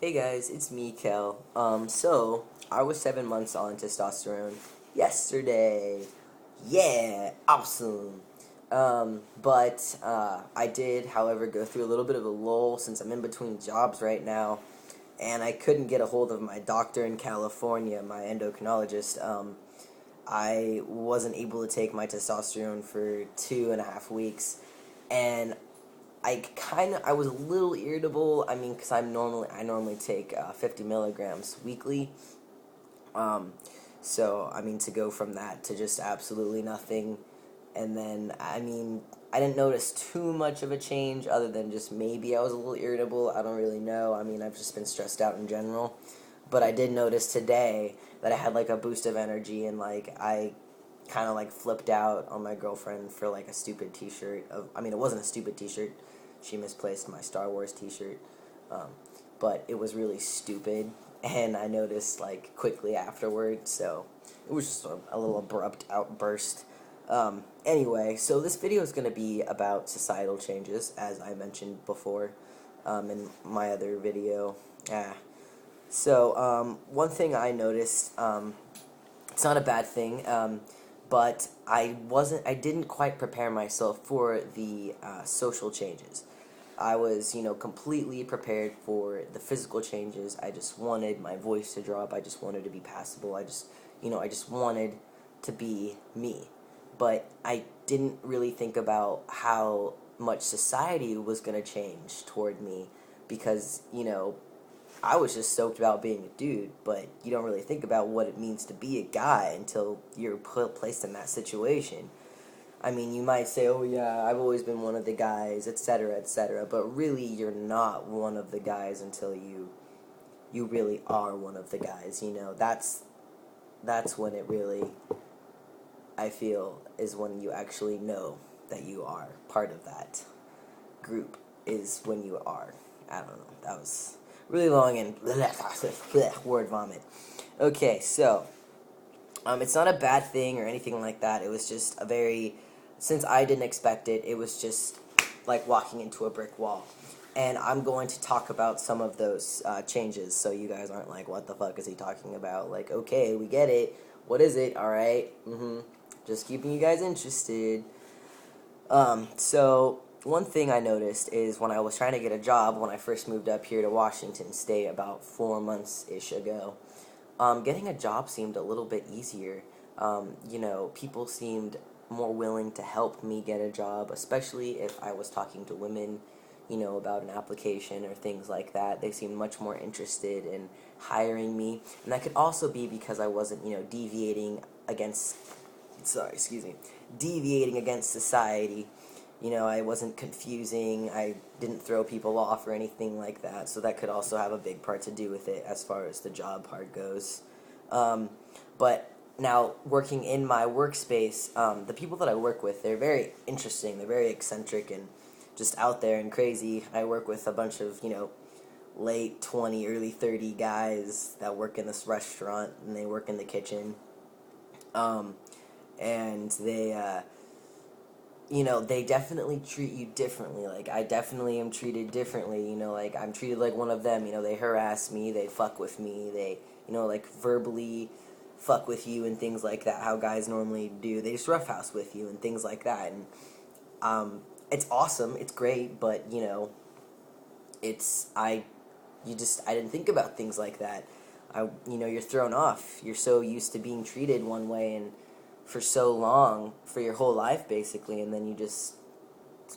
Hey guys, it's me, Kel. So I was 7 months on testosterone yesterday. Yeah, awesome. But I did, however, go through a little bit of a lull since I'm in between jobs right now, and I couldn't get a hold of my doctor in California, my endocrinologist. I wasn't able to take my testosterone for 2.5 weeks, and I was a little irritable. I mean, because I normally take 50 milligrams weekly. Um, so I mean, to go from that to just absolutely nothing, and then I didn't notice too much of a change other than just maybe I was a little irritable. I don't really know. I mean, I've just been stressed out in general, but I did notice today that I had like a boost of energy, and like I kind of like flipped out on my girlfriend for like a stupid t-shirt it wasn't a stupid t-shirt. She misplaced my Star Wars t-shirt. um, but it was really stupid, and I noticed like quickly afterward, so it was just a little abrupt outburst. Anyway, so this video is going to be about societal changes, as I mentioned before, in my other video. One thing I noticed, it's not a bad thing, but I didn't quite prepare myself for the social changes. I was, completely prepared for the physical changes. I just wanted my voice to drop. I just wanted to be passable. I just wanted to be me. But I didn't really think about how much society was going to change toward me because, I was just stoked about being a dude, but you don't really think about what it means to be a guy until you're placed in that situation. I mean, you might say, oh yeah, I've always been one of the guys, etc., but really you're not one of the guys until you really are one of the guys, That's when it really, I feel, is when you actually know that you are part of that group, is when you are. I don't know, that was really long and word vomit. Okay, so it's not a bad thing or anything like that. It was just since I didn't expect it, it was just like walking into a brick wall. And I'm going to talk about some of those changes, so you guys aren't like, what the fuck is he talking about? Like, okay, we get it. What is it? All right. Just keeping you guys interested. So one thing I noticed is when I was trying to get a job when I first moved up here to Washington State about 4 months-ish ago, getting a job seemed a little bit easier. People seemed more willing to help me get a job, especially if I was talking to women, about an application or things like that. They seemed much more interested in hiring me. And that could also be because I wasn't, deviating against society. I wasn't confusing, I didn't throw people off or anything like that, so that could also have a big part to do with it as far as the job part goes. But now, working in my workspace, the people that I work with, they're very interesting, they're very eccentric and just out there and crazy. I work with a bunch of, late 20, early 30 guys that work in this restaurant, and they work in the kitchen. And they definitely treat you differently. Like, I definitely am treated differently, like, I'm treated like one of them, they harass me, they fuck with me, they, like, verbally fuck with you and things like that, how guys normally do. They just roughhouse with you and things like that, and, it's awesome, it's great, but, I didn't think about things like that. You're thrown off. You're so used to being treated one way and for so long, for your whole life basically, and then it's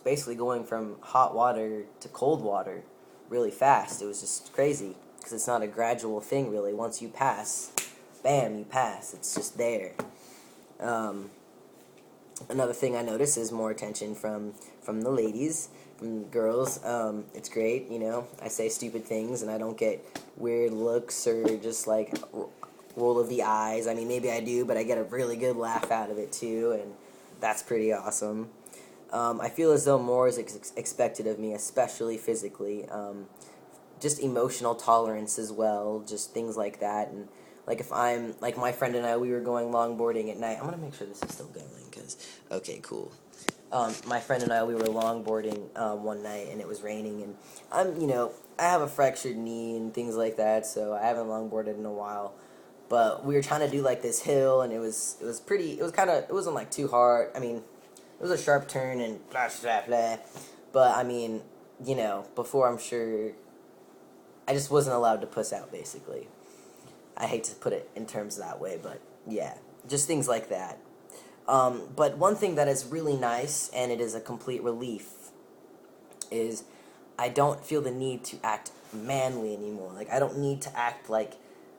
basically going from hot water to cold water really fast. It was just crazy because it's not a gradual thing really. Once you pass, bam, you pass. It's just there. Another thing I notice is more attention from the ladies, from girls. It's great, I say stupid things and I don't get weird looks or just like roll of the eyes. I mean, maybe I do, but I get a really good laugh out of it too, and that's pretty awesome. I feel as though more is expected of me, especially physically. Just emotional tolerance as well, just things like that. And like if I'm, like my friend and I, we were going longboarding at night. I'm going to make sure this is still going, okay, cool. my friend and I, we were longboarding one night, and it was raining, and I have a fractured knee and things like that, so I haven't longboarded in a while. But we were trying to do like this hill, and it was pretty. It was kind of, it wasn't like too hard. I mean, it was a sharp turn and blah blah blah. But I mean, before, I'm sure I just wasn't allowed to puss out, basically. I hate to put it in terms that way, but yeah, just things like that. But one thing that is really nice, and it is a complete relief, is I don't feel the need to act manly anymore. Like, I don't need to act like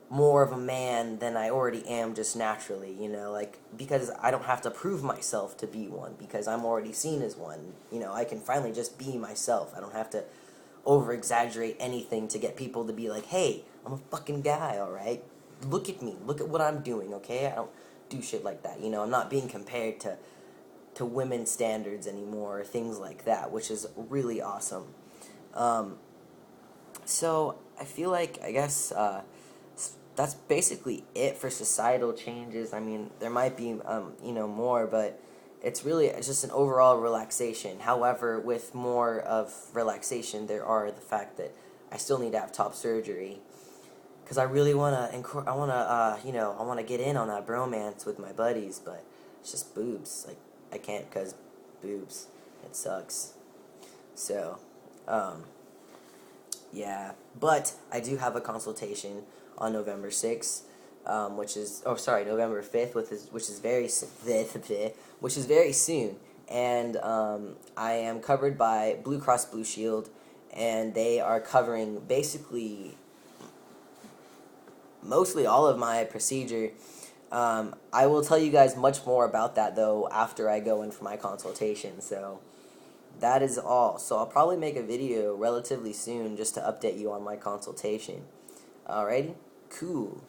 more of a man than I already am just naturally, like, because I don't have to prove myself to be one, because I'm already seen as one. I can finally just be myself. I don't have to over-exaggerate anything to get people to be like, hey, I'm a fucking guy, alright? Look at me. Look at what I'm doing, okay? I don't do shit like that. I'm not being compared to women's standards anymore, or things like that, which is really awesome. So I feel like, I guess, that's basically it for societal changes. I mean, there might be, more, but it's just an overall relaxation. However, with more of relaxation, there are the fact that I still need to have top surgery, because I really wanna, I wanna get in on that bromance with my buddies, but it's just boobs. Like, I can't, cause boobs. It sucks. So, yeah. But I do have a consultation on November 6th, November 5th, which is very soon. And I am covered by Blue Cross Blue Shield, and they are covering basically mostly all of my procedure. I will tell you guys much more about that, though, after I go in for my consultation. So that is all. So I'll probably make a video relatively soon just to update you on my consultation. Alrighty? Cool.